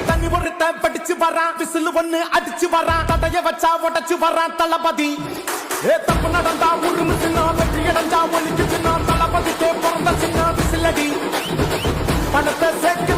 தண்ணி ஒருத்த படிச்சு வரான் விசில் ஒண்ணு அடிச்சு வரான் தடைய வச்சா உடச்சு வரான் தளபதி தப்பு நடந்தா உருமு சின்ன வெற்றி அடைஞ்சா ஒலிக்கு சின்ன தளபதிக்கே பிறந்த சின்ன விசிலடி பணத்தை சேர்க்க